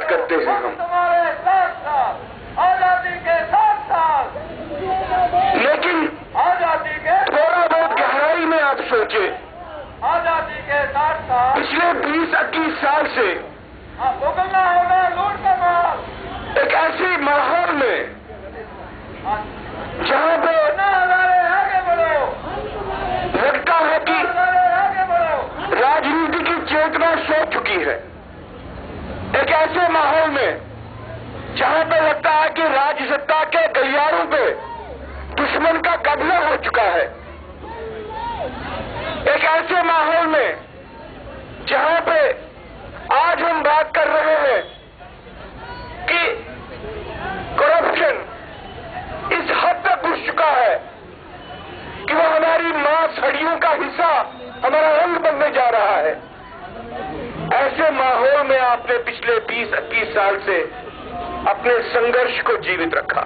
बात करते हैं हम, आजादी के साथ साथ, लेकिन आजादी के थोड़ा बहुत गहराई में आप सोचे, आजादी के साथ साथ पिछले 20-21 साल से भुगतना होगा लूट का माल। एक ऐसे माहौल में जहां पे आगे बढ़ो, लगता है कि आगे बढ़ो। राजनीति की चेतना सो चुकी है, एक ऐसे माहौल में जहां पे लगता है कि राज्य सत्ता के गलियारों पे दुश्मन का कब्जा हो चुका है, एक ऐसे माहौल में जहां पे आज हम बात कर रहे हैं कि करप्शन इस हद तक घुस चुका है कि वो हमारी मांस हड्डियों का हिस्सा, हमारा अंग बनने जा रहा है। ऐसे माहौल में आपने पिछले 20-21 साल से अपने संघर्ष को जीवित रखा।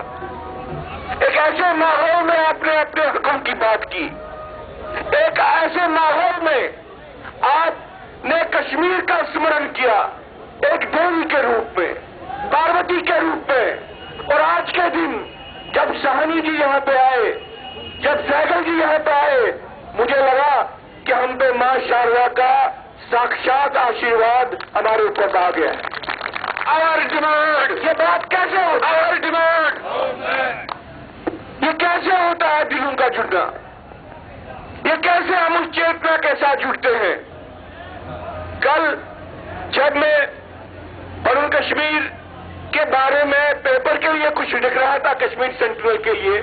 एक ऐसे माहौल में आपने अपने हकों की बात की। एक ऐसे माहौल में आपने कश्मीर का स्मरण किया, एक देवी के रूप में, पार्वती के रूप में। और आज के दिन जब साहनी जी यहाँ पे आए, जब सहगल जी यहाँ पे आए, मुझे लगा कि हम पे मां शारदा का साक्षात आशीर्वाद हमारे ऊपर आ गया है। आवर डिमांड, ये बात कैसे होती है? आवर डिमांड, ये कैसे होता है दिलों का जुड़ना? ये कैसे हम उस चेतना के साथ जुड़ते हैं? कल जब मैं अरुण कश्मीर के बारे में पेपर के लिए कुछ लिख रहा था, कश्मीर सेंट्रल के लिए,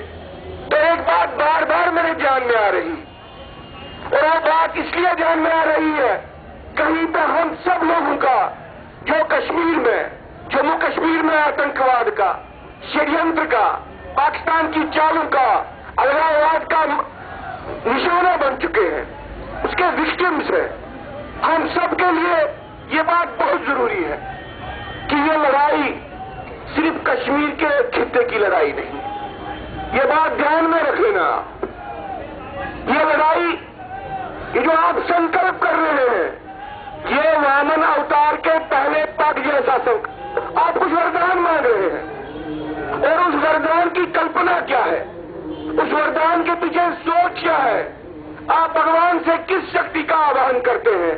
तो एक बात बार बार मेरे ध्यान में आ रही, और वो बात इसलिए ध्यान में आ रही है, कहीं पे हम सब लोगों का जो कश्मीर में, जम्मू कश्मीर में आतंकवाद का, षड्यंत्र का, पाकिस्तान की चालों का, अलगाववाद का निशाना बन चुके हैं, उसके विक्टिम्स हैं। हम सब के लिए ये बात बहुत जरूरी है कि ये लड़ाई सिर्फ कश्मीर के खित्ते की लड़ाई नहीं, ये बात ध्यान में रख लेना। ये लड़ाई, ये जो आप संकल्प कर रहे हैं, ये वामन अवतार के पहले पग जैसा आप कुछ वरदान मांग रहे हैं, और उस वरदान की कल्पना क्या है, उस वरदान के पीछे सोच क्या है? आप भगवान से किस शक्ति का आह्वान करते हैं?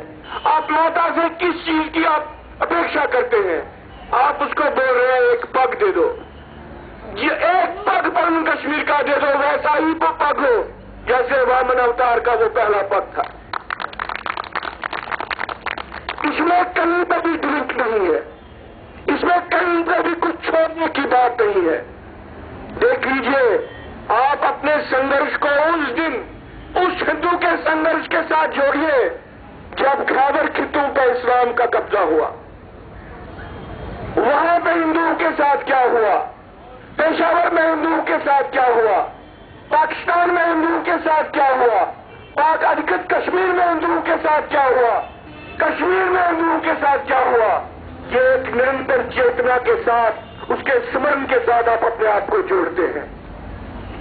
आप माता से किस चीज की आप अपेक्षा करते हैं? आप उसको बोल रहे हैं एक पग दे दो, ये एक पग पर कश्मीर का दे दो, वैसा ही वो पग हो जैसे वामन अवतार का वो पहला पग था। इसमें कहीं पर भी ड्रिंक नहीं है, इसमें कहीं पर भी कुछ छोड़ने की बात नहीं है। देख लीजिए, आप अपने संघर्ष को उस दिन उस हिंदू के संघर्ष के साथ जोड़िए जब खैबर खित्तों पर इस्लाम का कब्जा हुआ। वहां पे हिंदुओं के साथ क्या हुआ, पेशावर में हिंदुओं के साथ क्या हुआ, पाकिस्तान में हिंदुओं के साथ क्या हुआ, पाक अधिकृत कश्मीर में हिंदुओं के साथ क्या हुआ, कश्मीर में हिंदुओं के साथ क्या हुआ। ये एक निरंतर चेतना के साथ, उसके स्मरण के साथ आप अपने आप को जोड़ते हैं।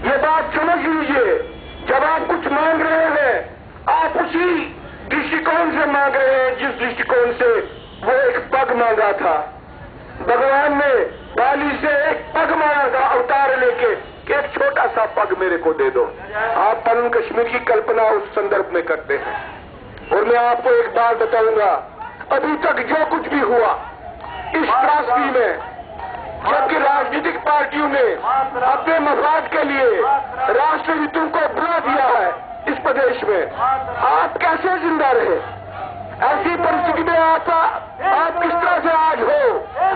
ये बात समझ लीजिए, जब आप कुछ मांग रहे हैं, आप उसी दृष्टिकोण से मांग रहे हैं जिस दृष्टिकोण से वो एक पग मांगा था। भगवान ने बाली से एक पग मांगा था अवतार लेके कि एक छोटा सा पग मेरे को दे दो। आप अरुण कश्मीर की कल्पना उस संदर्भ में करते हैं। और मैं आपको एक बात बताऊंगा, अभी तक जो कुछ भी हुआ इस त्रासदी में, जबकि राजनीतिक पार्टियों ने अपने मफाद के लिए राष्ट्र हितों को बुला दिया है इस प्रदेश में, आप कैसे जिंदा रहे? ऐसी परिस्थिति में आप किस तरह से आज हो?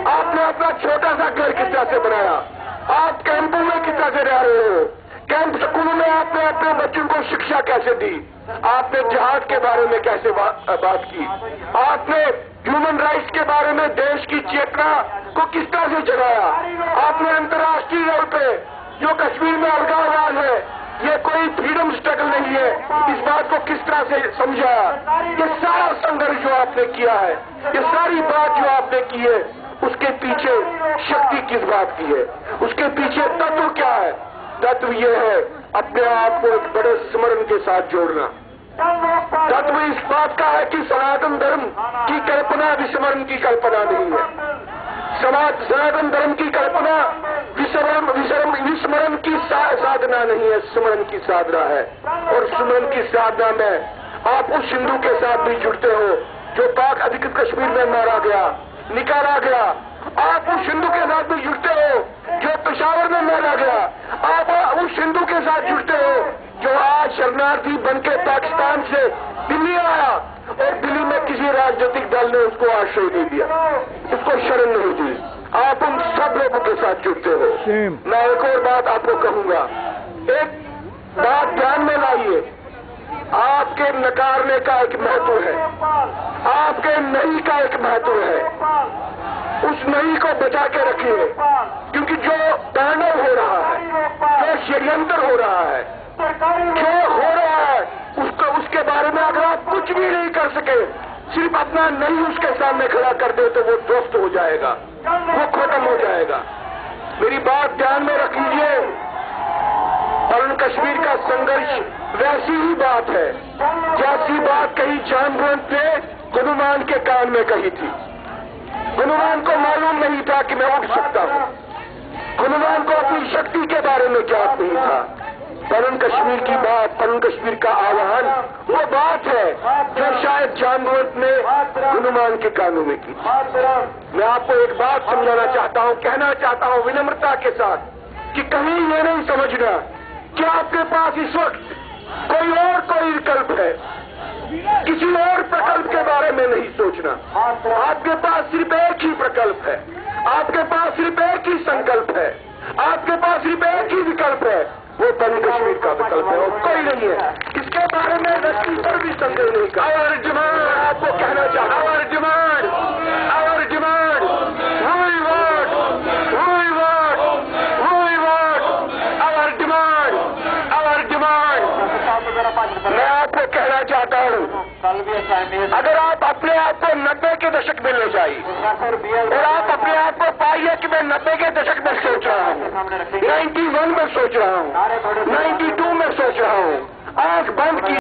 आपने अपना छोटा सा घर किस तरह से बनाया? आप कैंपों में किस तरह से रह रहे हो? कैंप स्कूलों में आपने अपने बच्चों को शिक्षा कैसे दी? आपने जिहाद के बारे में कैसे बात की? आपने ह्यूमन राइट्स के बारे में देश की चेतना को किस तरह से जगाया? आपने अंतर्राष्ट्रीय लेवल पे जो कश्मीर में अलगाववाद है, ये कोई फ्रीडम स्ट्रगल नहीं है, इस बात को किस तरह से समझाया? ये सारा संघर्ष जो आपने किया है, ये सारी बात जो आपने की है, उसके पीछे शक्ति किस बात की है? उसके पीछे तत्व क्या है? तत्व ये है अपने आप को एक बड़े स्मरण के साथ जोड़ना। तत्व इस बात का है कि सनातन धर्म की कल्पना विस्मरण की कल्पना नहीं है। सनातन धर्म की कल्पना विस्मरण की साधना नहीं है, स्मरण की साधना है। और स्मरण की साधना में आप उस हिंदू के साथ भी जुड़ते हो जो पाक अधिकृत कश्मीर में मारा गया, निकाला गया। आप उस हिंदू के साथ भी जुड़ते हो जो पेशावर में मारा गया। आप उस हिंदू के साथ जुड़ते हो जो आज शरणार्थी बनके पाकिस्तान से दिल्ली आया और दिल्ली में किसी राजनीतिक दल ने उसको आश्रय नहीं दिया, उसको शरण नहीं दी। आप उन सब लोगों के साथ जुड़ते हो। मैं एक और बात आपको कहूंगा, एक बात ध्यान में लाइए, आपके नकारने का एक महत्व है, आपके नहीं का एक महत्व है। उस नहीं को बचा के रखिए, क्योंकि जो तांडव हो रहा है, जो षड्यंत्र हो रहा है, जो हो रहा है, उसके बारे में अगर आप कुछ भी नहीं कर सके, सिर्फ अपना नहीं उसके सामने खड़ा कर दे तो वो ध्वस्त हो जाएगा, वो खत्म हो जाएगा। मेरी बात ध्यान में रख लीजिए। और कश्मीर का संघर्ष वैसी ही बात है जैसी बात कही जामवंत ने हनुमान के कान में कही थी। हनुमान को मालूम नहीं था कि मैं उठ सकता हूं, हनुमान को अपनी शक्ति के बारे में ज्ञात नहीं था। परम कश्मीर की बात, परम कश्मीर का आह्वान वो बात है जो शायद जामवंत ने हनुमान के कानों में की। मैं आपको एक बात समझाना चाहता हूं, कहना चाहता हूं विनम्रता के साथ कि कहीं ये नहीं समझना कि आपके पास इस वक्त कोई विकल्प है, किसी और प्रकल्प के बारे में नहीं सोचना। आपके पास सिर्फ एक ही प्रकल्प है, आपके पास सिर्फ एक ही संकल्प है, आपके पास सिर्फ एक ही विकल्प है, वो जम्मू कश्मीर का विकल्प है और कोई नहीं है। इसके बारे में रस्सी पर भी संदेह नहीं कर। और डिमांड आपको कहना चाहता हूं, और डिमांड मैं आपको कहना चाहता हूं, अगर आप अपने आप को 90 के दशक में ले जाइए और आप अपने आप को पाइए कि मैं 90 के दशक में सोच रहा हूं, 91 में सोच रहा हूं, 92 में सोच रहा हूं, आंख बंद की